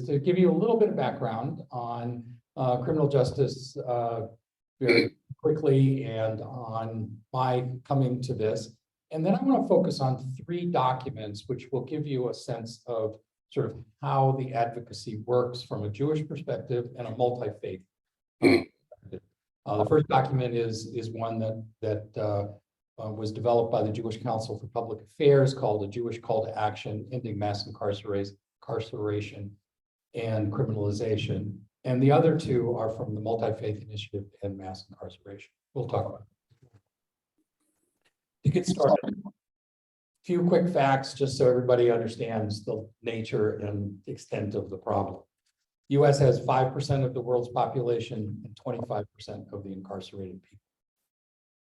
is to give you a little bit of background on criminal justice very quickly and on my coming to this. And then I want to focus on 3 documents, which will give you a sense of sort of how the advocacy works from a Jewish perspective and a multi-faith perspective. The first document is one that was developed by the Jewish Council for Public Affairs called A Jewish Call to Action, Ending Mass Incarceration and Criminalization. And the other 2 are from the Multifaith Initiative and Mass Incarceration. We'll talk about it. To get started, a few quick facts just so everybody understands the nature and extent of the problem. U.S. has 5% of the world's population and 25% of the incarcerated people.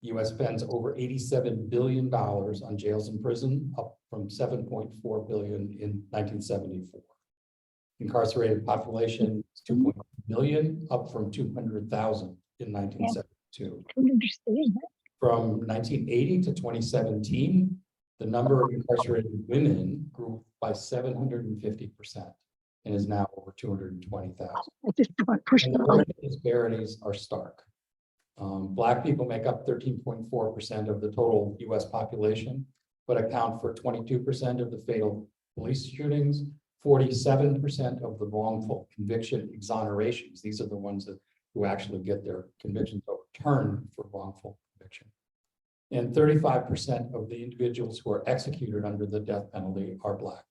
U.S. spends over $87 billion on jails and prison, up from $7.4 billion in 1974. Incarcerated population is 2.1 million, up from 200,000 in 1972. From 1980 to 2017, the number of incarcerated women grew by 750% and is now over 220,000. And the racial disparities are stark. Black people make up 13.4% of the total U.S. population, but account for 22% of the fatal police shootings, 47% of the wrongful conviction exonerations. These are the ones who actually get their convictions overturned for wrongful conviction. And 35% of the individuals who are executed under the death penalty are Black.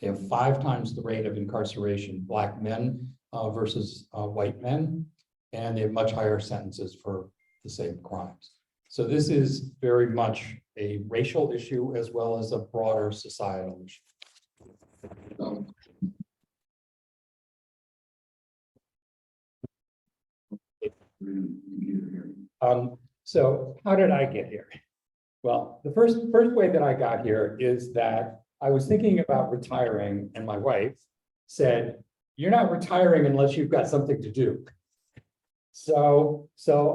They have 5 times the rate of incarceration Black men versus white men, and they have much higher sentences for the same crimes. So this is very much a racial issue as well as a broader societal issue. So how did I get here? Well, the first way that I got here is that I was thinking about retiring, and my wife said, "You're not retiring unless you've got something to do." So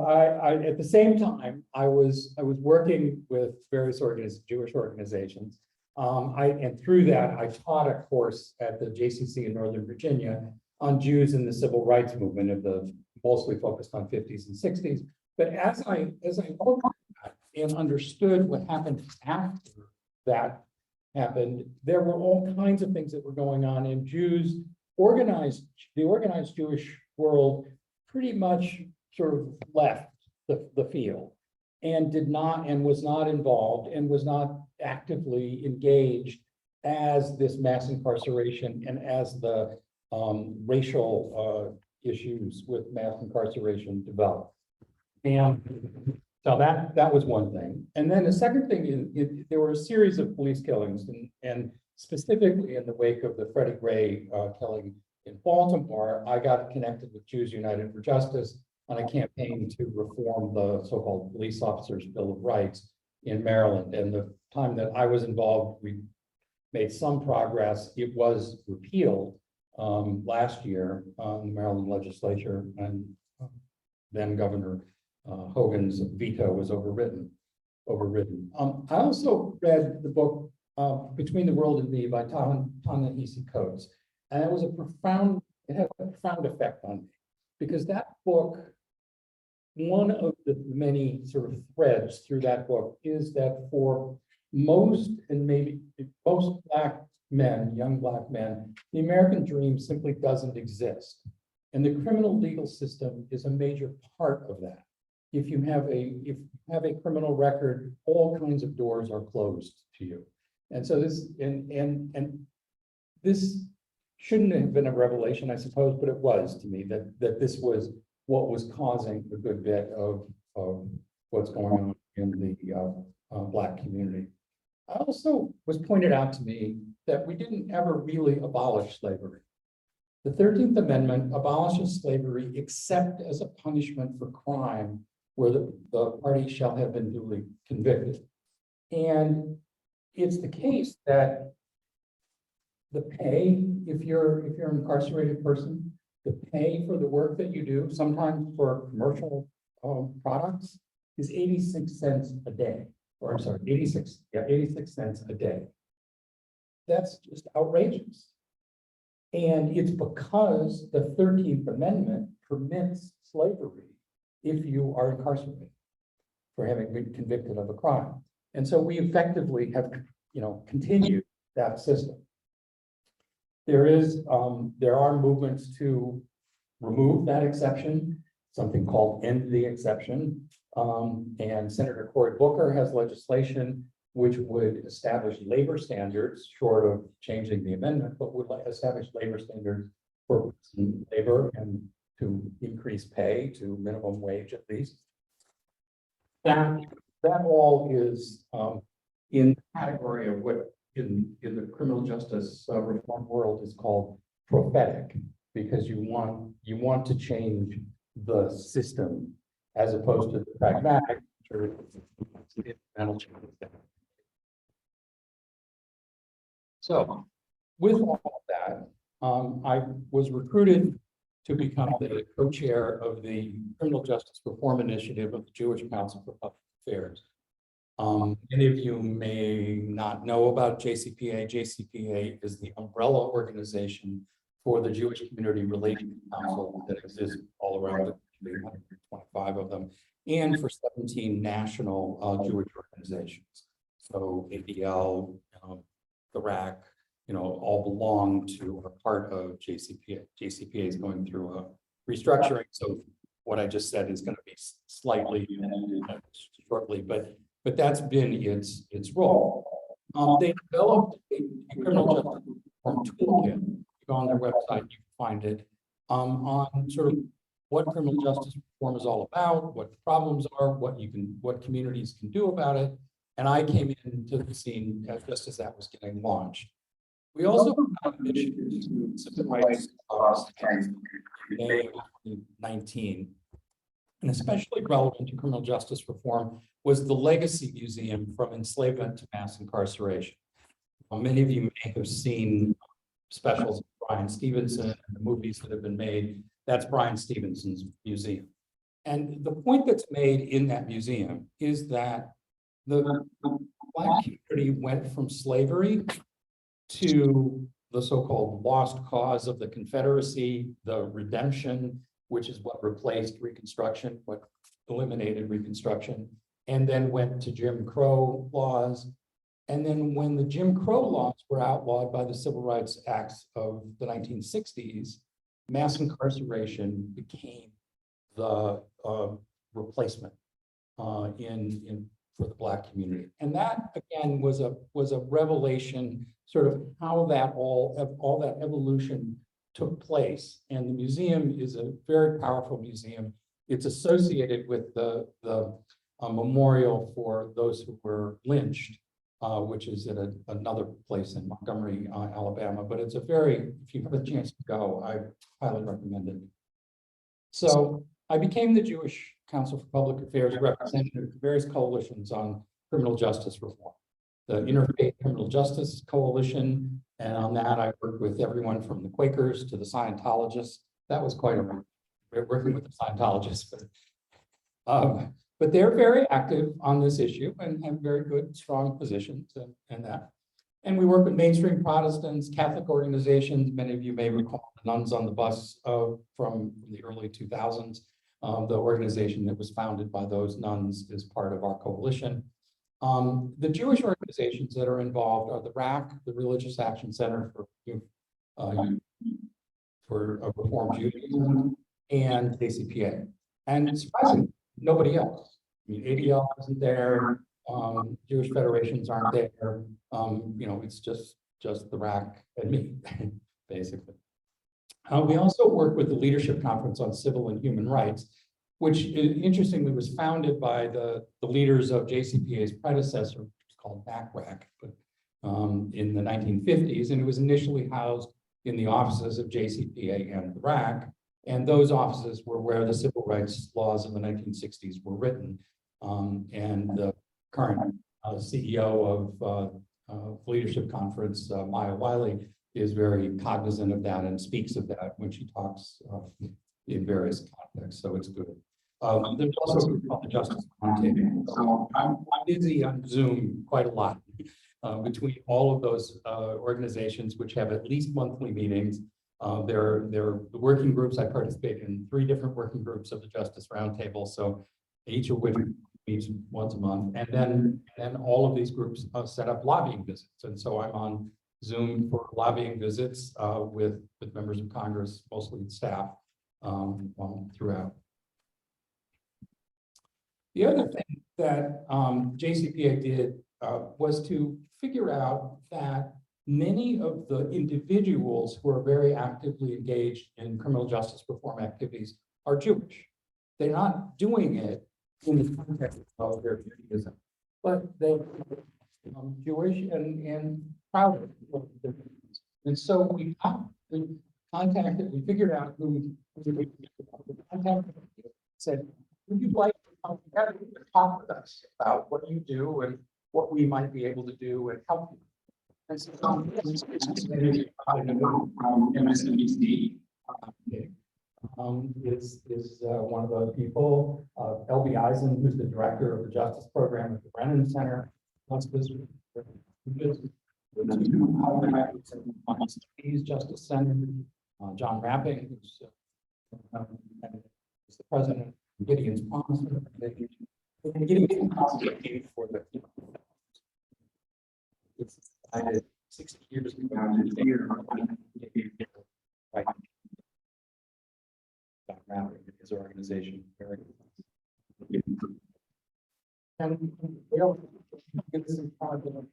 I at the same time I was working with various Jewish organizations. And through that, I taught a course at the JCC in Northern Virginia on Jews in the civil rights movement mostly focused on 50s and 60s. But as I looked at that and understood what happened after that happened, there were all kinds of things that were going on, and the organized Jewish world pretty much sort of left the field and was not involved and was not actively engaged as this mass incarceration and as the racial issues with mass incarceration developed. And so that was one thing. And then the second thing is there were a series of police killings, and specifically in the wake of the Freddie Gray killing in Baltimore, I got connected with Jews United for Justice on a campaign to reform the so-called Police Officers' Bill of Rights in Maryland. And the time that I was involved, we made some progress. It was repealed last year in the Maryland legislature, and then Governor Hogan's veto was overridden. I also read the book Between the World and Me by Ta-Nehisi Coates, and it had a profound effect on me, because that book, one of the many sort of threads through that book is that for most Black men, young Black men, the American dream simply doesn't exist. And the criminal legal system is a major part of that. If you have a criminal record, all kinds of doors are closed to you. And so this shouldn't have been a revelation, I suppose, but it was to me that this was what was causing a good bit of what's going on in the Black community. I also was pointed out to me that we didn't ever really abolish slavery. The 13th Amendment abolishes slavery except as a punishment for crime where the party shall have been duly convicted. And it's the case that the pay, if you're an incarcerated person, the pay for the work that you do, sometimes for commercial products, is 86 cents a day. Or I'm sorry, 86 cents a day. That's just outrageous. And it's because the 13th Amendment permits slavery if you are incarcerated for having been convicted of a crime. And so we effectively have, continued that system. There are movements to remove that exception, something called End the Exception. And Senator Cory Booker has legislation which would establish labor standards, short of changing the amendment, but would establish labor standards for labor and to increase pay to minimum wage at least. That all is in the category of what in the criminal justice reform world is called prophetic, because you want to change the system as opposed to the pragmatic or mental changes. So with all of that, I was recruited to become the co-chair of the Criminal Justice Reform Initiative of the Jewish Council for Public Affairs. Many of you may not know about JCPA. JCPA is the umbrella organization for the Jewish Community Relations Council that exists all around the country, 125 of them, and for 17 national Jewish organizations. So ADL, the RAC, all belong to or part of JCPA. JCPA is going through a restructuring. So what I just said is going to be slightly shortly, but that's been its role. They developed a criminal justice reform toolkit. You go on their website, you can find it on sort of what criminal justice reform is all about, what the problems are, what communities can do about it. And I came into the scene just as that was getting launched. We also have an initiative to civil rights in 2019, and especially relevant to criminal justice reform was the Legacy Museum from Enslavement to Mass Incarceration. Many of you may have seen specials of Brian Stevenson and the movies that have been made. That's Brian Stevenson's museum. And the point that's made in that museum is that the Black community went from slavery to the so-called lost cause of the Confederacy, the redemption, which is what replaced Reconstruction, what eliminated Reconstruction, and then went to Jim Crow laws. And then when the Jim Crow laws were outlawed by the Civil Rights Acts of the 1960s, mass incarceration became the replacement for the Black community. And that, again, was a revelation, sort of how that all that evolution took place. And the museum is a very powerful museum. It's associated with the memorial for those who were lynched, which is at another place in Montgomery, Alabama. But it's if you have a chance to go, I highly recommend it. So I became the Jewish Council for Public Affairs representative of various coalitions on criminal justice reform. The Interfaith Criminal Justice Coalition, and on that I worked with everyone from the Quakers to the Scientologists. That was quite a working with the Scientologists, but they're very active on this issue and have very good, strong positions and that. And we work with mainstream Protestants, Catholic organizations. Many of you may recall the Nuns on the Bus from the early 2000s. The organization that was founded by those nuns is part of our coalition. The Jewish organizations that are involved are the RAC, the Religious Action Center for Reform Judaism, and JCPA. And surprisingly, nobody else. I mean, ADL isn't there. Jewish federations aren't there. It's just the RAC and me, basically. We also work with the Leadership Conference on Civil and Human Rights, which interestingly was founded by the leaders of JCPA's predecessor, which was called BACRAC, but in the 1950s, and it was initially housed in the offices of JCPA and the RAC, and those offices were where the civil rights laws of the 1960s were written. And the current CEO of Leadership Conference, Maya Wiley, is very cognizant of that and speaks of that when she talks in various contexts, so it's good. There's also a group called the Justice Roundtable. So I'm busy on Zoom quite a lot between all of those organizations, which have at least monthly meetings. There are the working groups. I participate in 3 different working groups of the Justice Roundtable, so each of which meets once a month. And then all of these groups set up lobbying visits. And so I'm on Zoom for lobbying visits with members of Congress, mostly staff, throughout. The other thing that JCPA did was to figure out that many of the individuals who are very actively engaged in criminal justice reform activities are Jewish. They're not doing it in the context of their Judaism, but they're Jewish and proud of it. And so we contacted, we figured out who we contacted, said, would you like to come together to talk with us about what you do and what we might be able to do and help you? And so MSNBC is one of those people. L.B. Eisen, who's the director of the Justice Program at the Brennan Center, Justice Center. John Rapping, who's the president of Gideon's Promise. Gideon's Promise for the it's 60 years ago. Right. John Rapping, his organization, very good. And we also get some also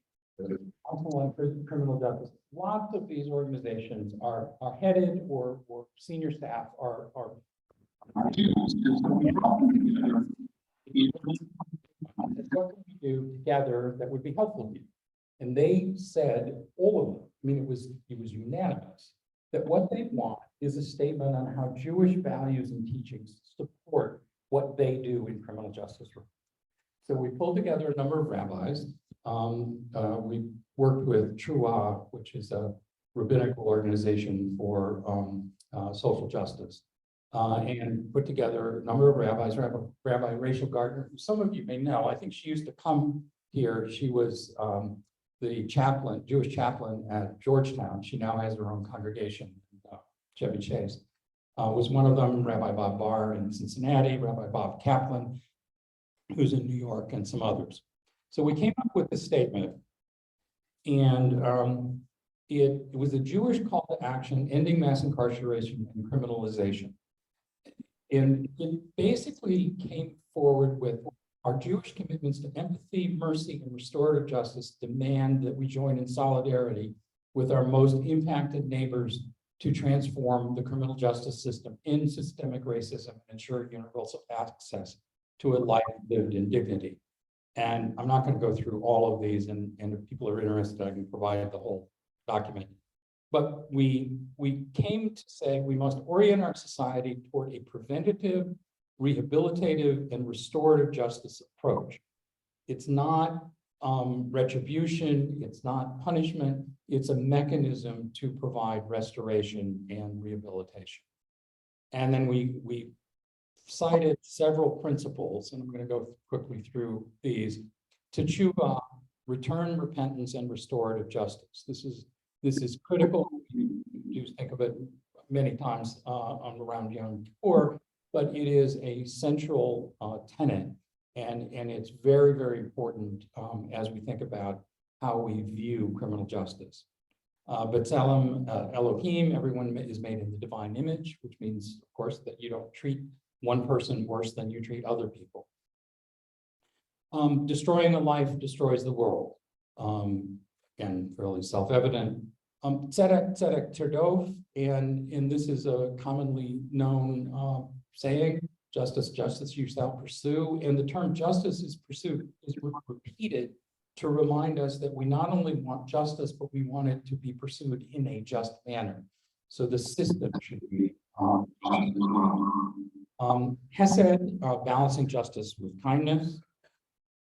on criminal justice. Lots of these organizations are headed or senior staff are what can we do together that would be helpful to you? And they said, all of them, I mean, it was unanimous, that what they want is a statement on how Jewish values and teachings support what they do in criminal justice reform. So we pulled together a number of rabbis. We worked with Truah, which is a rabbinical organization for social justice, and put together a number of rabbis. Rabbi Rachel Gardner, who some of you may know, I think she used to come here. She was the chaplain, Jewish chaplain at Georgetown. She now has her own congregation in Chevy Chase. Was one of them. Rabbi Bob Barr in Cincinnati, Rabbi Bob Kaplan, who's in New York, and some others. So we came up with a statement, and it was a Jewish call to action, ending mass incarceration and criminalization. And it basically came forward with our Jewish commitments to empathy, mercy, and restorative justice demand that we join in solidarity with our most impacted neighbors to transform the criminal justice system in systemic racism and ensure universal access to a life lived in dignity. And I'm not going to go through all of these, and if people are interested, I can provide the whole document. But we came to say we must orient our society toward a preventative, rehabilitative, and restorative justice approach. It's not retribution, it's not punishment, it's a mechanism to provide restoration and rehabilitation. And then we cited several principles, and I'm going to go quickly through these. Teshuvah, return, repentance, and restorative justice. This is critical. You do think of it many times around Yom Kippur, but it is a central tenet, and it's very, very important as we think about how we view criminal justice. B'Tselem Elohim, everyone is made in the divine image, which means, of course, that you don't treat one person worse than you treat other people. Destroying a life destroys the world. Again, fairly self-evident. Tzedek Terdov, and this is a commonly known saying, justice, justice you shall pursue. And the term justice is pursued, is repeated to remind us that we not only want justice, but we want it to be pursued in a just manner. So the system should be Hesed, balancing justice with kindness.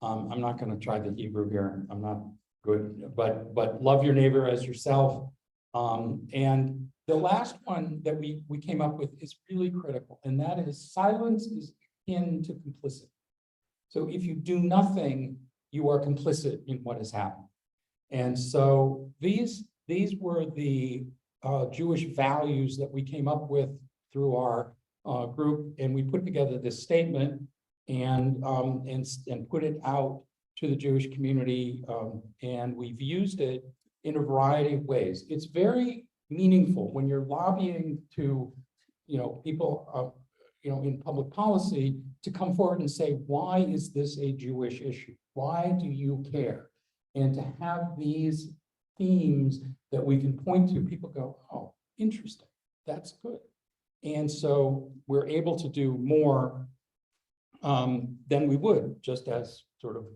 I'm not going to try the Hebrew here. I'm not good, but love your neighbor as yourself. And the last one that we came up with is really critical, and that is silence is akin to complicity. So if you do nothing, you are complicit in what has happened. And so these were the Jewish values that we came up with through our group, and we put together this statement and put it out to the Jewish community, and we've used it in a variety of ways. It's very meaningful when you're lobbying to, people, in public policy to come forward and say, why is this a Jewish issue? Why do you care? And to have these themes that we can point to, people go, oh, interesting, that's good. And so we're able to do more than we would just as sort of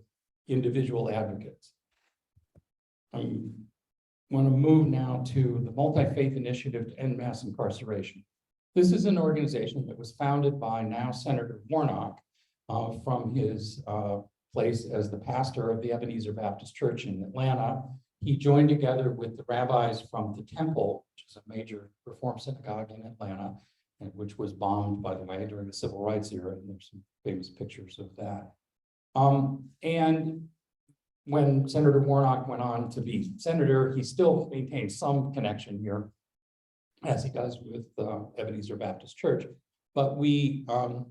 individual advocates. I want to move now to the Multifaith Initiative to End Mass Incarceration. This is an organization that was founded by now Senator Warnock from his place as the pastor of the Ebenezer Baptist Church in Atlanta. He joined together with the rabbis from the Temple, which is a major Reform synagogue in Atlanta, and which was bombed, by the way, during the Civil Rights era. And there's some famous pictures of that. And when Senator Warnock went on to be senator, he still maintained some connection here, as he does with Ebenezer Baptist Church. But we have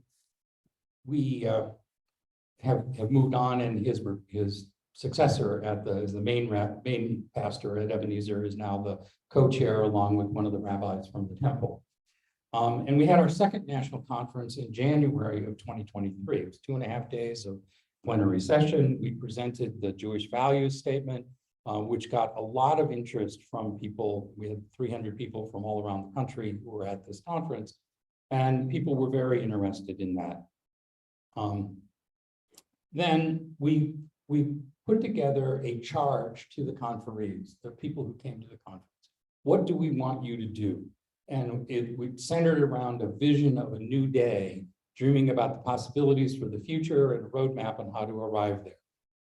moved on, and his successor as the main pastor at Ebenezer is now the co-chair, along with one of the rabbis from the Temple. And we had our second national conference in January of 2023. It was 2.5 days of plenary session. We presented the Jewish values statement, which got a lot of interest from people. We had 300 people from all around the country who were at this conference, and people were very interested in that. Then we put together a charge to the conferees, the people who came to the conference. What do we want you to do? And we centered around a vision of a new day, dreaming about the possibilities for the future and a roadmap on how to arrive there.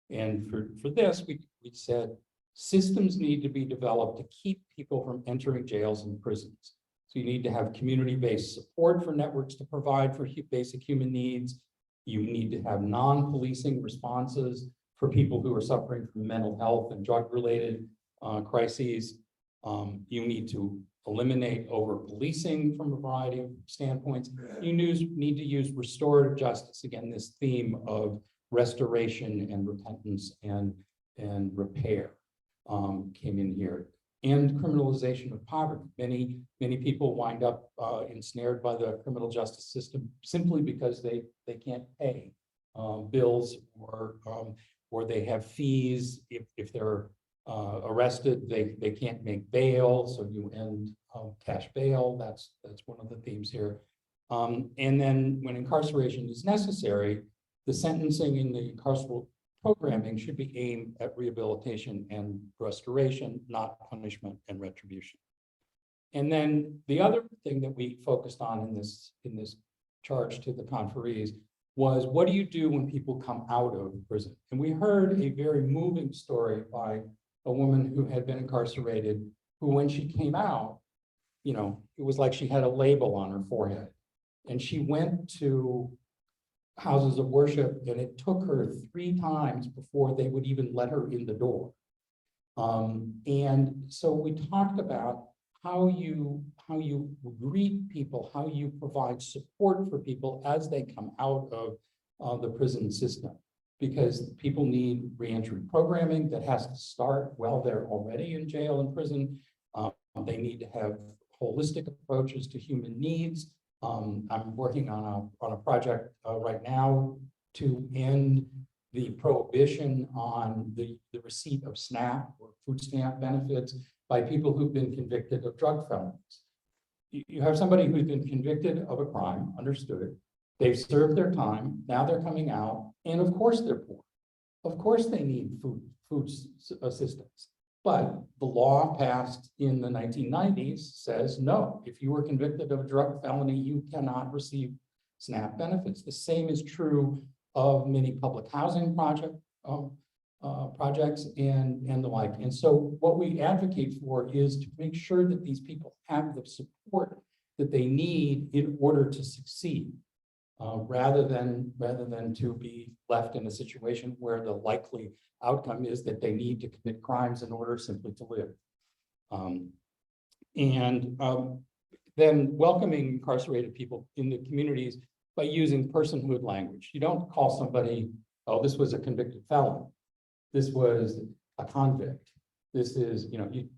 And for this, we said systems need to be developed to keep people from entering jails and prisons. So you need to have community-based support for networks to provide for basic human needs. You need to have non-policing responses for people who are suffering from mental health and drug-related crises. You need to eliminate over-policing from a variety of standpoints. You need to use restorative justice. Again, this theme of restoration and repentance and repair came in here. And criminalization of poverty. Many people wind up ensnared by the criminal justice system simply because they can't pay bills, or they have fees. If they're arrested, they can't make bail, so you end cash bail. That's one of the themes here. And then when incarceration is necessary, the sentencing in the carceral programming should be aimed at rehabilitation and restoration, not punishment and retribution. And then the other thing that we focused on in this charge to the conferees was, what do you do when people come out of prison? And we heard a very moving story by a woman who had been incarcerated, who, when she came out, it was like she had a label on her forehead. And she went to houses of worship, and it took her 3 times before they would even let her in the door. And so we talked about how you greet people, how you provide support for people as they come out of the prison system, because people need reentry programming that has to start while they're already in jail and prison. They need to have holistic approaches to human needs. I'm working on a project right now to end the prohibition on the receipt of SNAP or food stamp benefits by people who've been convicted of drug felonies. You have somebody who's been convicted of a crime, understood. They've served their time. Now they're coming out, and of course they're poor. Of course they need food assistance. But the law passed in the 1990s says, no, if you were convicted of a drug felony, you cannot receive SNAP benefits. The same is true of many public housing projects and the like. And so what we advocate for is to make sure that these people have the support that they need in order to succeed, rather than to be left in a situation where the likely outcome is that they need to commit crimes in order simply to live. And then welcoming incarcerated people in the communities by using personhood language. You don't call somebody, oh, this was a convicted felon. This was a convict. This is,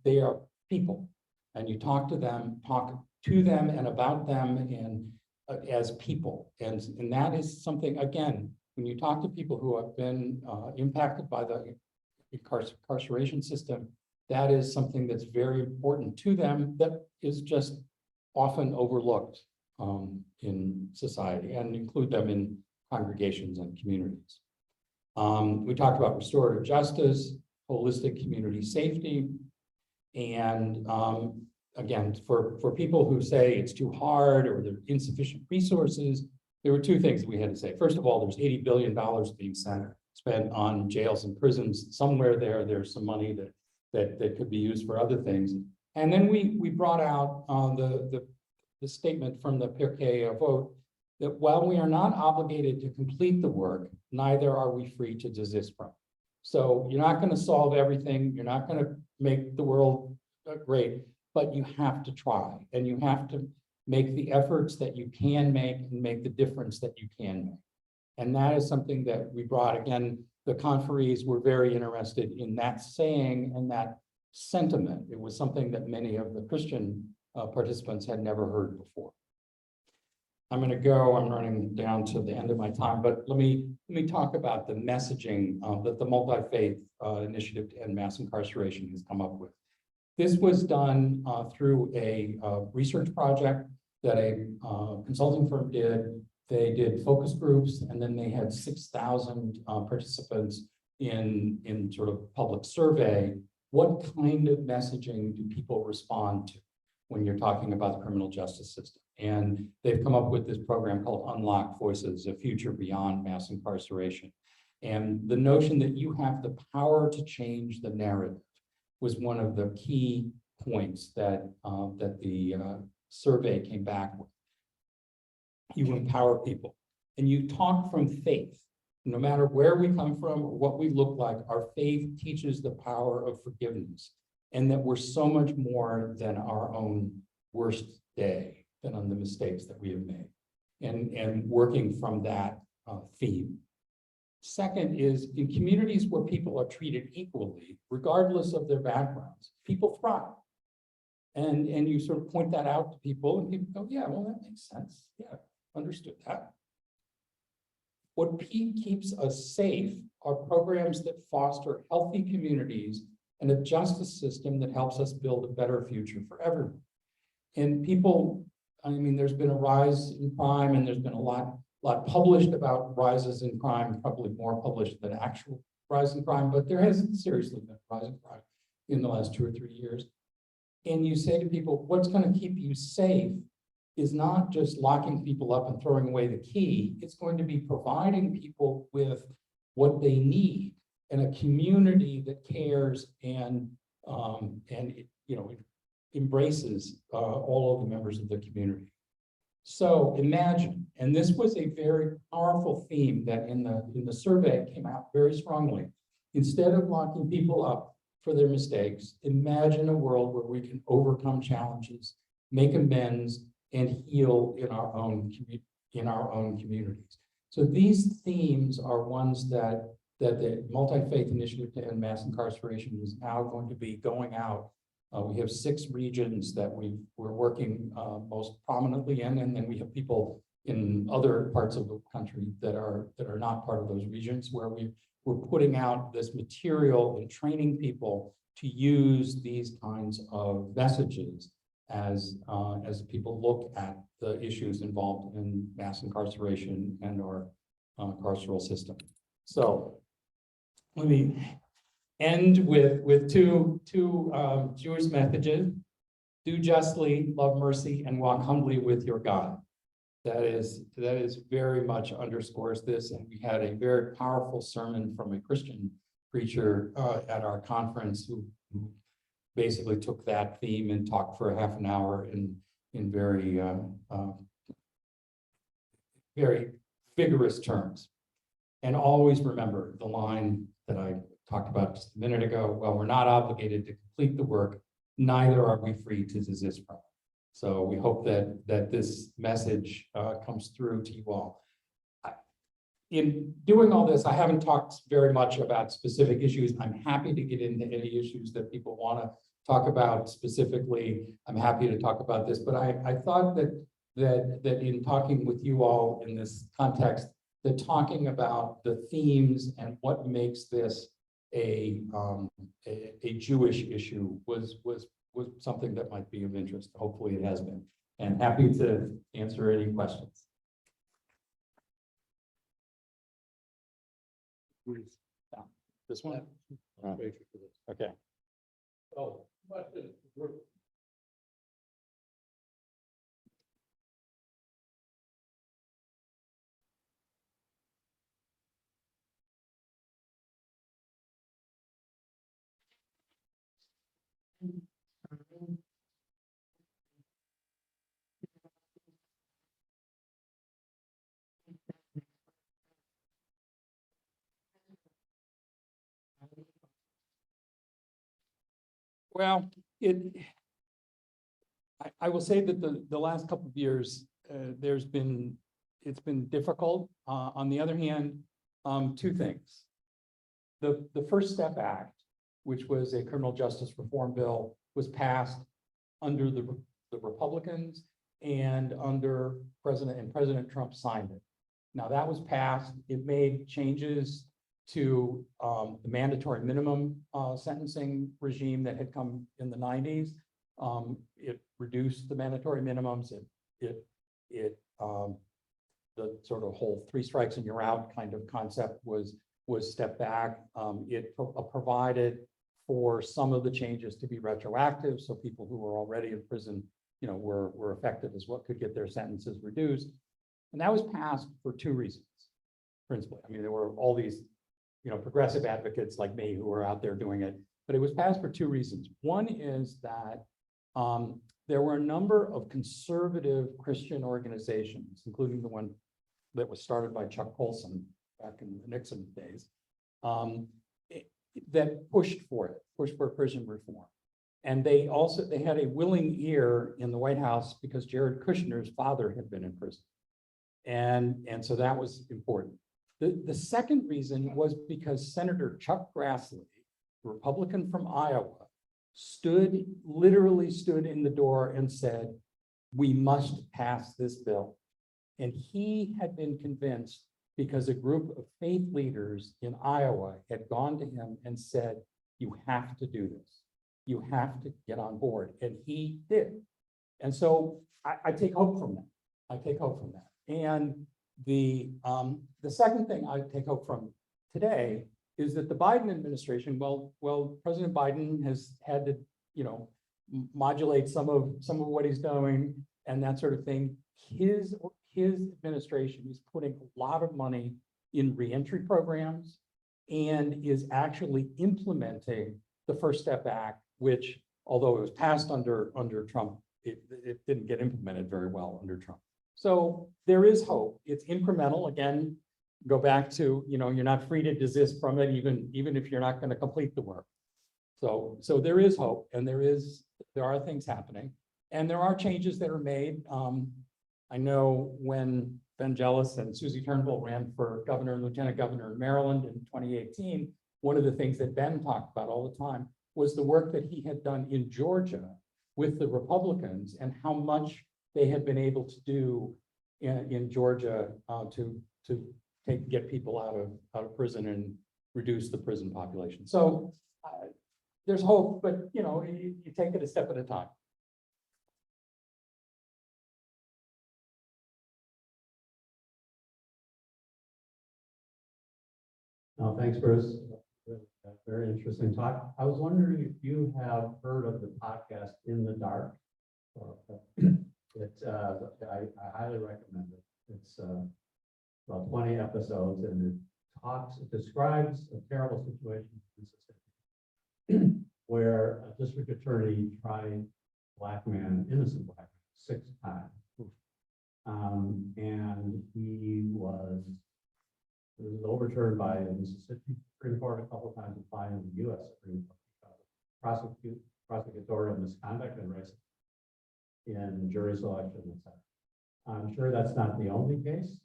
they are people. And you talk to them and about them and as people. And that is something, again, when you talk to people who have been impacted by the incarceration system, that is something that's very important to them that is just often overlooked in society, and include them in congregations and communities. We talked about restorative justice, holistic community safety, and again, for people who say it's too hard or there are insufficient resources, there were two things we had to say. First of all, there's $80 billion being spent on jails and prisons. Somewhere there's some money that could be used for other things. And then we brought out the statement from the Pirkei Avot that while we are not obligated to complete the work, neither are we free to desist from. So you're not going to solve everything. You're not going to make the world great, but you have to try, and you have to make the efforts that you can make and make the difference that you can make. And that is something that we brought. Again, the conferees were very interested in that saying and that sentiment. It was something that many of the Christian participants had never heard before. I'm running down to the end of my time, but let me talk about the messaging that the Multifaith Initiative to End Mass Incarceration has come up with. This was done through a research project that a consulting firm did. They did focus groups, and then they had 6,000 participants in sort of public survey. What kind of messaging do people respond to when you're talking about the criminal justice system? And they've come up with this program called Unlock Voices, a future beyond mass incarceration. And the notion that you have the power to change the narrative was one of the key points that the survey came back with. You empower people, and you talk from faith. No matter where we come from or what we look like, our faith teaches the power of forgiveness, and that we're so much more than our own worst day, than on the mistakes that we have made, and working from that theme. Second is, in communities where people are treated equally, regardless of their backgrounds, people thrive. And you sort of point that out to people, and people go, yeah, well, that makes sense. Yeah, understood that. What keeps us safe are programs that foster healthy communities and a justice system that helps us build a better future for everyone. And people, I mean, there's been a rise in crime, and there's been a lot published about rises in crime, probably more published than actual rise in crime, but there hasn't seriously been a rise in crime in the last 2 or 3 years. And you say to people, what's going to keep you safe is not just locking people up and throwing away the key. It's going to be providing people with what they need, and a community that cares and embraces all of the members of the community. So imagine, and this was a very powerful theme that in the survey came out very strongly. Instead of locking people up for their mistakes, imagine a world where we can overcome challenges, make amends, and heal in our own communities. So these themes are ones that the Multifaith Initiative to End Mass Incarceration is now going to be going out. We have 6 regions that we're working most prominently in, and then we have people in other parts of the country that are not part of those regions, where we're putting out this material and training people to use these kinds of messages as people look at the issues involved in mass incarceration and our carceral system. So let me end with two Jewish messages: do justly, love mercy, and walk humbly with your God. That is very much underscores this. And we had a very powerful sermon from a Christian preacher at our conference who basically took that theme and talked for half an hour in very very vigorous terms. And always remember the line that I talked about just a minute ago: well, we're not obligated to complete the work, neither are we free to desist from. So we hope that this message comes through to you all. In doing all this, I haven't talked very much about specific issues. I'm happy to get into any issues that people want to talk about specifically. I'm happy to talk about this, but I thought that in talking with you all in this context, that talking about the themes and what makes this a Jewish issue was something that might be of interest. Hopefully it has been. And happy to answer any questions. Yeah. This one? Okay. Oh, Well, I will say that the last couple of years, it's been difficult. On the other hand, two things. The First Step Act, which was a criminal justice reform bill, was passed under the Republicans and under President Trump signed it. Now that was passed. It made changes to the mandatory minimum sentencing regime that had come in the 90s. It reduced the mandatory minimums. The sort of whole 3 strikes and you're out kind of concept was stepped back. It provided for some of the changes to be retroactive, so people who were already in prison, were affected as what could get their sentences reduced. And that was passed for 2 reasons, principally. I mean, there were all these, progressive advocates like me who were out there doing it, but it was passed for 2 reasons. One is that there were a number of conservative Christian organizations, including the one that was started by Chuck Colson back in the Nixon days, that pushed for prison reform. And they had a willing ear in the White House because Jared Kushner's father had been in prison. And so that was important. The second reason was because Senator Chuck Grassley, Republican from Iowa, literally stood in the door and said, we must pass this bill. And he had been convinced because a group of faith leaders in Iowa had gone to him and said, you have to do this. You have to get on board. And he did. And so I take hope from that. And the second thing I take hope from today is that the Biden administration, well, President Biden has had to, modulate some of what he's doing and that sort of thing. His administration is putting a lot of money in reentry programs and is actually implementing the First Step Act, which, although it was passed under Trump, it didn't get implemented very well under Trump. So there is hope. It's incremental. Again, go back to, you're not free to desist from it, even if you're not going to complete the work. So there is hope, and there are things happening, and there are changes that are made. I know when Ben Jealous and Susie Turnbull ran for governor and lieutenant governor in Maryland in 2018, one of the things that Ben talked about all the time was the work that he had done in Georgia with the Republicans and how much they had been able to do in Georgia to get people out of prison and reduce the prison population. So there's hope, but you take it a step at a time. No, thanks, Bruce. Very interesting talk. I was wondering if you have heard of the podcast In the Dark. I highly recommend it. It's about 20 episodes, and it describes a terrible situation in Mississippi where a district attorney tried innocent black man 6 times. And it was overturned by the Mississippi Supreme Court a couple of times, and finally the U.S. Supreme Court prosecute prosecutorial misconduct and racism in jury selection, etc. I'm sure that's not the only case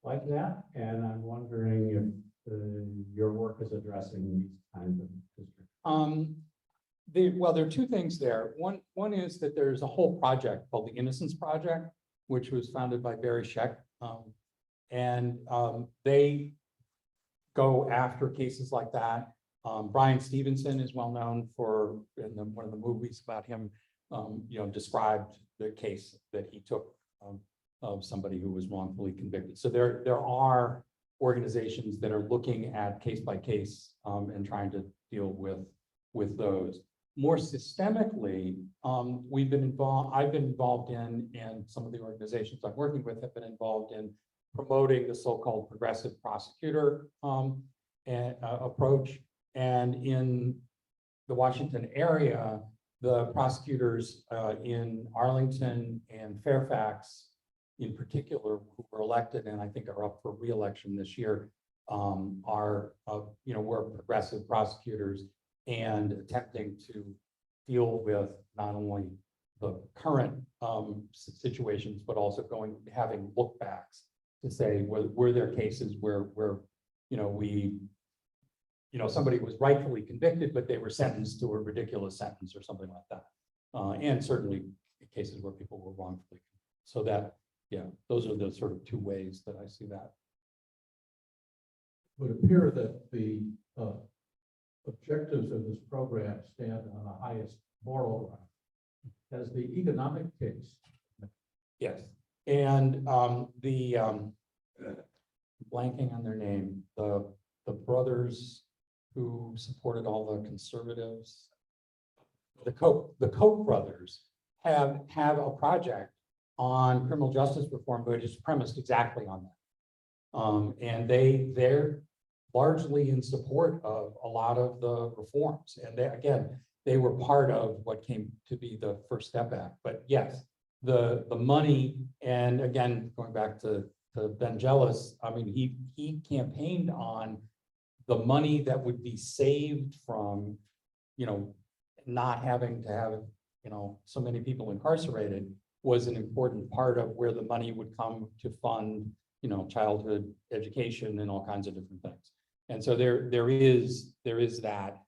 like that, and I'm wondering if your work is addressing these kinds of districts. Well, there are two things there. One is that there's a whole project called the Innocence Project, which was founded by Barry Scheck. And they go after cases like that. Brian Stevenson is well known for, in one of the movies about him, described the case that he took of somebody who was wrongfully convicted. So there are organizations that are looking at case by case and trying to deal with those. More systemically, I've been involved in, and some of the organizations I'm working with have been involved in promoting the so-called progressive prosecutor approach. And in the Washington area, the prosecutors in Arlington and Fairfax in particular, who were elected and I think are up for re-election this year, were progressive prosecutors and attempting to deal with not only the current situations, but also having look backs to say, were there cases where somebody was rightfully convicted, but they were sentenced to a ridiculous sentence or something like that. And certainly cases where people were wrongfully. So that, those are the sort of two ways that I see that. It would appear that the objectives of this program stand on the highest moral ground. As the economic case. Yes, and blanking on their name, the brothers who supported all the conservatives, the Koch brothers have a project on criminal justice reform, but it's premised exactly on that. And they're largely in support of a lot of the reforms. And they were part of what came to be the First Step Act. But yes, the money, and again, going back to Ben Jealous, I mean, he campaigned on the money that would be saved from, not having to have, so many people incarcerated was an important part of where the money would come to fund, childhood education and all kinds of different things. And so there is that.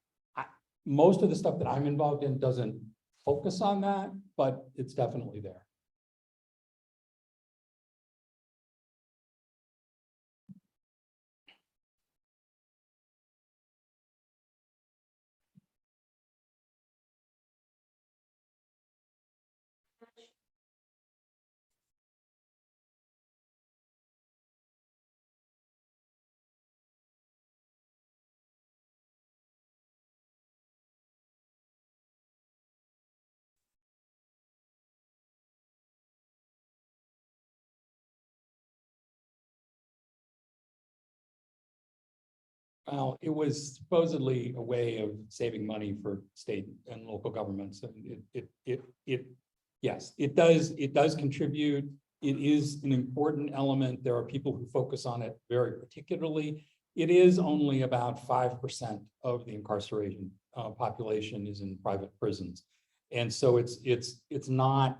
Most of the stuff that I'm involved in doesn't focus on that, but it's definitely there. Well, it was supposedly a way of saving money for state and local governments. And yes, it does contribute. It is an important element. There are people who focus on it very particularly. It is only about 5% of the incarceration population is in private prisons. And so it's not,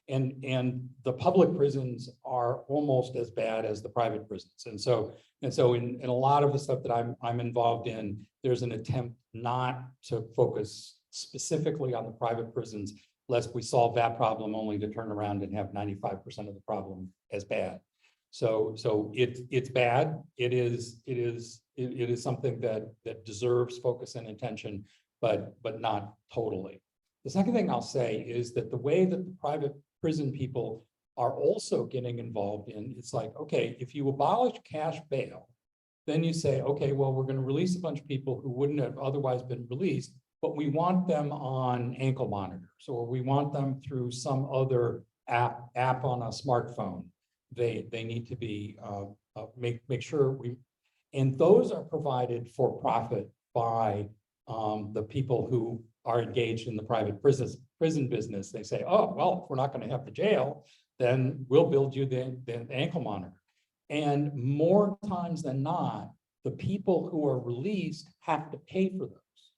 and the public prisons are almost as bad as the private prisons. And so in a lot of the stuff that I'm involved in, there's an attempt not to focus specifically on the private prisons, lest we solve that problem only to turn around and have 95% of the problem as bad. So it's bad. It is something that deserves focus and attention, but not totally. The second thing I'll say is that the way that the private prison people are also getting involved in, it's like, okay, if you abolish cash bail, then you say, okay, well, we're going to release a bunch of people who wouldn't have otherwise been released, but we want them on ankle monitors, or we want them through some other app on a smartphone. They need to be make sure and those are provided for profit by the people who are engaged in the private prison business. They say, oh, well, if we're not going to have the jail, then we'll build you the ankle monitor. And more times than not, the people who are released have to pay for those.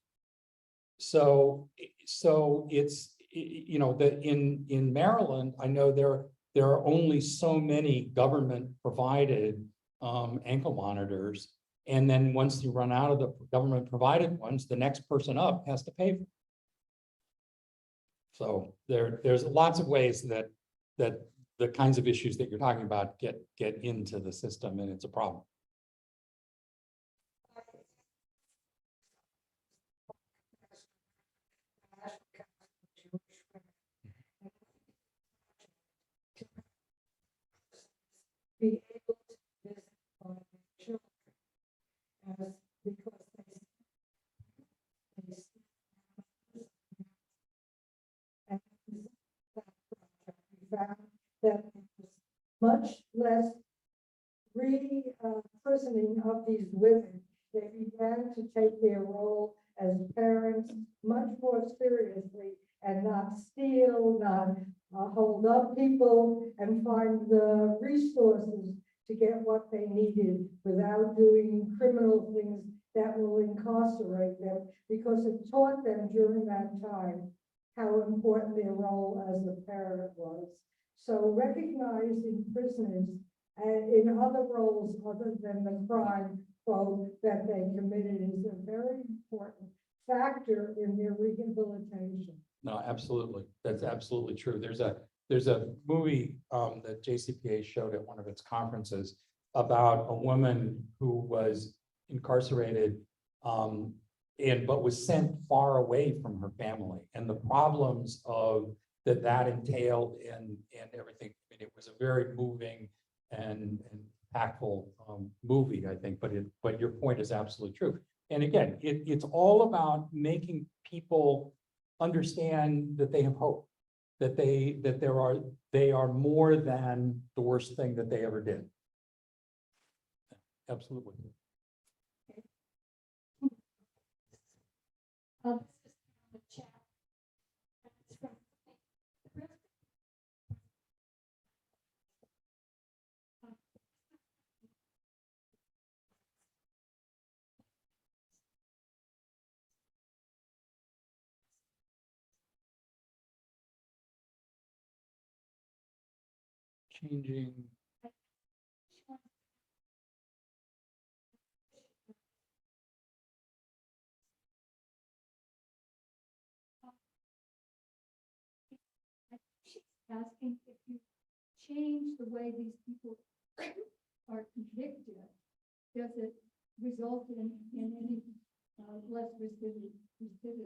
So so it's, you know, that in Maryland, I know there are only so many government provided ankle monitors. And then once you run out of the government provided ones, the next person up has to pay for it. So there's lots of ways that the kinds of issues that you're talking about get into the system, and it's a problem. Be able to visit my children as because they and that project, we found that it was much less prisoning of these women. They began to take their role as parents much more seriously and not steal, not hold up people, and find the resources to get what they needed without doing criminal things that will incarcerate them, because it taught them during that time how important their role as a parent was. So recognizing prisoners in other roles other than the crime, quote, that they committed is a very important factor in their rehabilitation. No, absolutely. That's absolutely true. There's a movie that JCPA showed at one of its conferences about a woman who was incarcerated but was sent far away from her family, and the problems of that entailed and everything. I mean, it was a very moving and impactful movie, I think. But your point is absolutely true. And again, it's all about making people understand that they have hope, that they are more than the worst thing that they ever did. Absolutely. This is the chat. It's from Changing. Asking if you change the way these people are convicted, does it result in any less recidivist?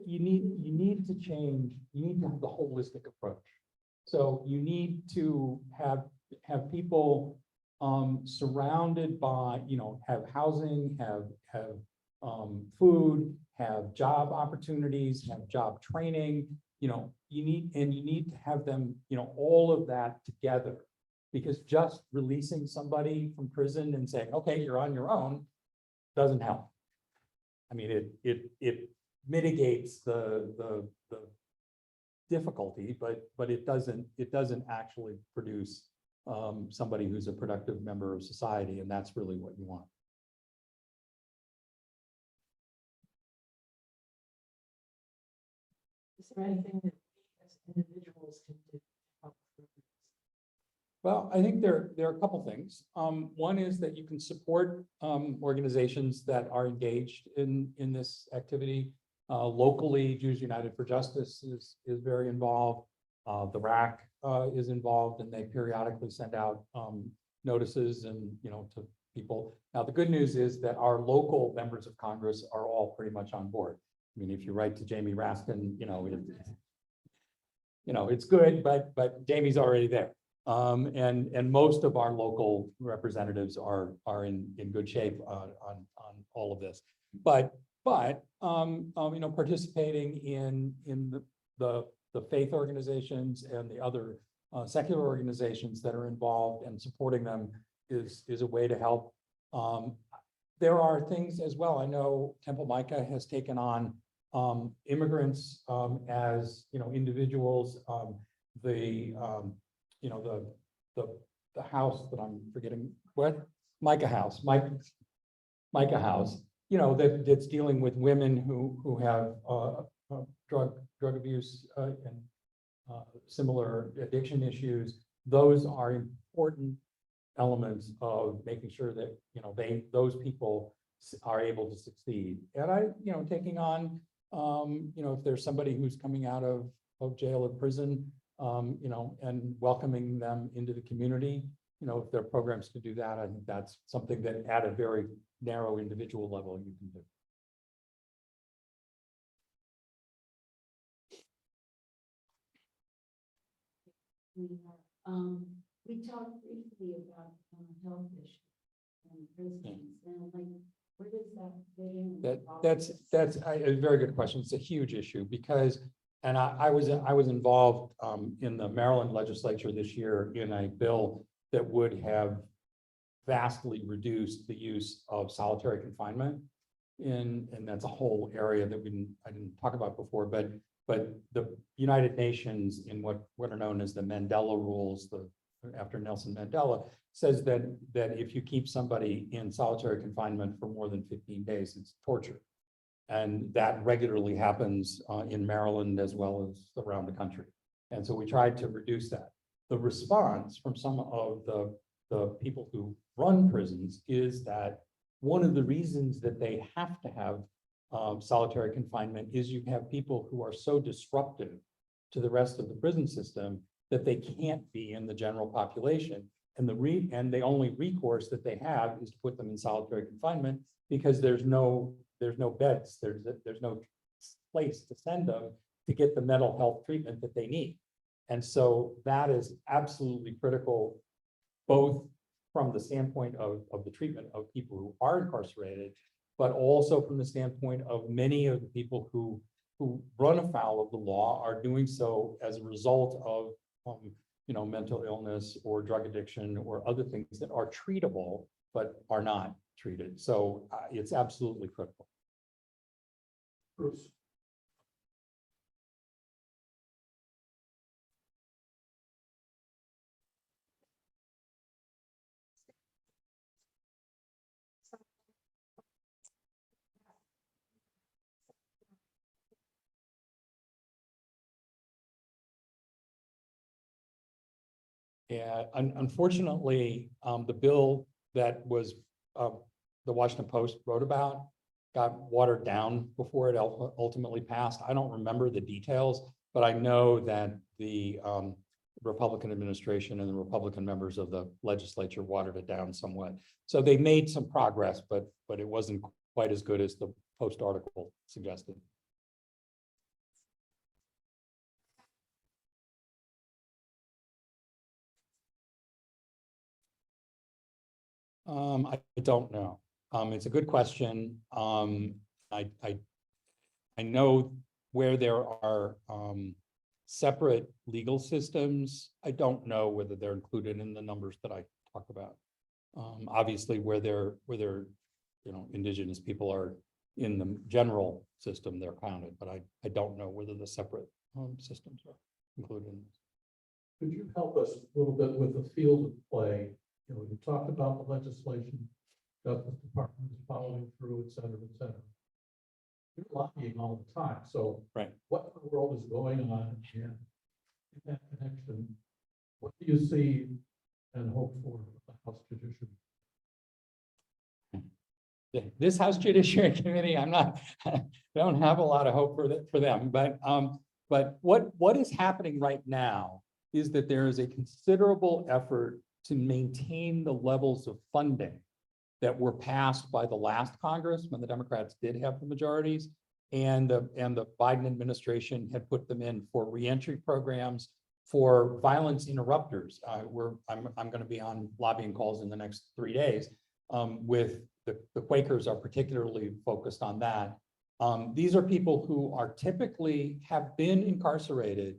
You need to change. You need to have the holistic approach. So you need to have people surrounded by, have housing, have food, have job opportunities, have job training. You need to have them, all of that together, because just releasing somebody from prison and saying, okay, you're on your own, doesn't help. I mean, it mitigates the difficulty, but it doesn't actually produce somebody who's a productive member of society, and that's really what you want. Is there anything that we as individuals can do to help? Well, I think there are a couple things. One is that you can support organizations that are engaged in this activity. Locally, Jews United for Justice is very involved. The RAC is involved, and they periodically send out notices and to people. Now, the good news is that our local members of Congress are all pretty much on board. I mean, if you write to Jamie Raskin, it's good, but Jamie's already there. And most of our local representatives are in good shape on all of this. But participating in the faith organizations and the other secular organizations that are involved and supporting them is a way to help. There are things as well. I know Temple Micah has taken on immigrants as individuals. The house that I'm forgetting, what? Micah House, Micah House, that's dealing with women who have drug abuse and similar addiction issues. Those are important elements of making sure that, those people are able to succeed. And taking on, if there's somebody who's coming out of jail or prison, and welcoming them into the community, if there are programs to do that, I think that's something that at a very narrow individual level you can do. We talked briefly about health issues and prisons, and like, where does that fit in? That's a very good question. It's a huge issue because, and I was involved in the Maryland legislature this year in a bill that would have vastly reduced the use of solitary confinement. And that's a whole area that I didn't talk about before, but the United Nations in what are known as the Mandela rules, after Nelson Mandela, says that if you keep somebody in solitary confinement for more than 15 days, it's torture. And that regularly happens in Maryland as well as around the country. And so we tried to reduce that. The response from some of the people who run prisons is that one of the reasons that they have to have solitary confinement is you have people who are so disruptive to the rest of the prison system that they can't be in the general population. And the only recourse that they have is to put them in solitary confinement because there's no beds, there's no place to send them to get the mental health treatment that they need. And so that is absolutely critical, both from the standpoint of the treatment of people who are incarcerated, but also from the standpoint of many of the people who run afoul of the law are doing so as a result of mental illness or drug addiction or other things that are treatable but are not treated. So it's absolutely critical. Bruce. Yeah, unfortunately, the bill that was the Washington Post wrote about got watered down before it ultimately passed. I don't remember the details, but I know that the Republican administration and the Republican members of the legislature watered it down somewhat. So they made some progress, but it wasn't quite as good as the Post article suggested. I don't know. It's a good question. I know where there are separate legal systems. I don't know whether they're included in the numbers that I talk about. Obviously, where indigenous people are in the general system, they're counted, but I don't know whether the separate systems are included in this. Could you help us a little bit with the field of play? You talked about the legislation, Justice Department is following through, et cetera, et cetera. You're lobbying all the time. So Right. What in the world is going on in that connection? What do you see and hope for the House Judiciary? This House Judiciary Committee, I don't have a lot of hope for them, but what is happening right now is that there is a considerable effort to maintain the levels of funding that were passed by the last Congress when the Democrats did have the majorities, and the Biden administration had put them in for reentry programs, for violence interrupters. I'm going to be on lobbying calls in the next 3 days with the Quakers are particularly focused on that. These are people who are typically have been incarcerated,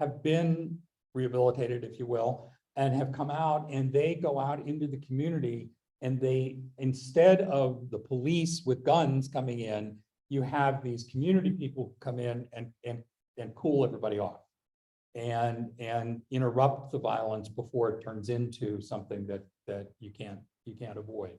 have been rehabilitated, if you will, and have come out, and they go out into the community, and they, instead of the police with guns coming in, you have these community people come in and cool everybody off and interrupt the violence before it turns into something that you can't avoid.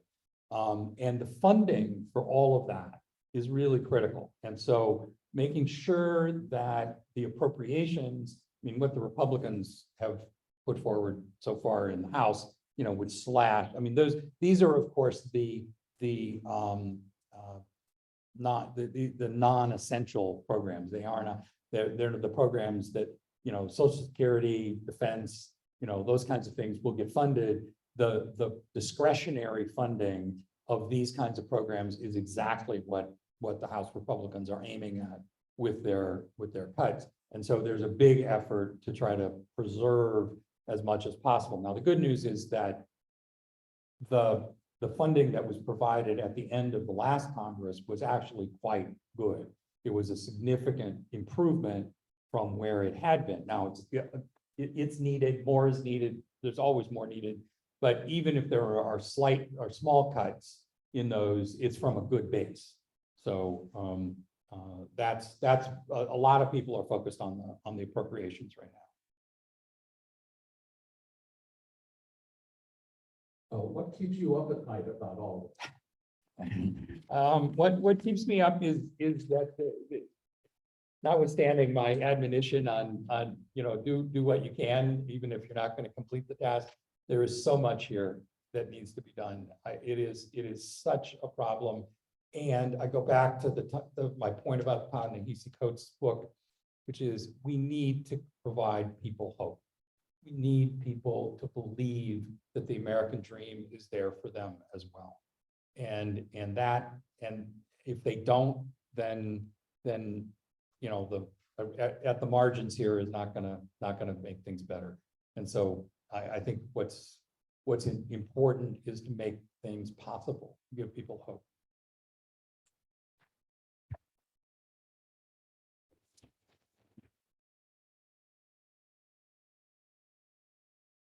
And the funding for all of that is really critical. And so making sure that the appropriations, I mean, what the Republicans have put forward so far in the House, would slash, I mean, these are, of course, the not the non-essential programs. They are not, they're the programs that, Social Security, defense, those kinds of things will get funded. The discretionary funding of these kinds of programs is exactly what the House Republicans are aiming at with their cuts. And so there's a big effort to try to preserve as much as possible. Now, the good news is that the funding that was provided at the end of the last Congress was actually quite good. It was a significant improvement from where it had been. Now it's needed, more is needed. There's always more needed. But even if there are slight or small cuts in those, it's from a good base. So that's a lot of people are focused on the appropriations right now. What keeps you up at night about all of What keeps me up is that notwithstanding my admonition on do what you can, even if you're not going to complete the task, there is so much here that needs to be done. It is such a problem. And I go back to my point about Ta-Nehisi Coates' book, which is we need to provide people hope. We need people to believe that the American dream is there for them as well. And if they don't, then at the margins here is not gonna make things better. And so I think what's important is to make things possible, give people hope.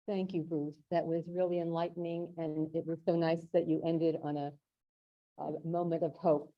Thank you, Bruce. That was really enlightening, and it was so nice that you ended on a moment of hope.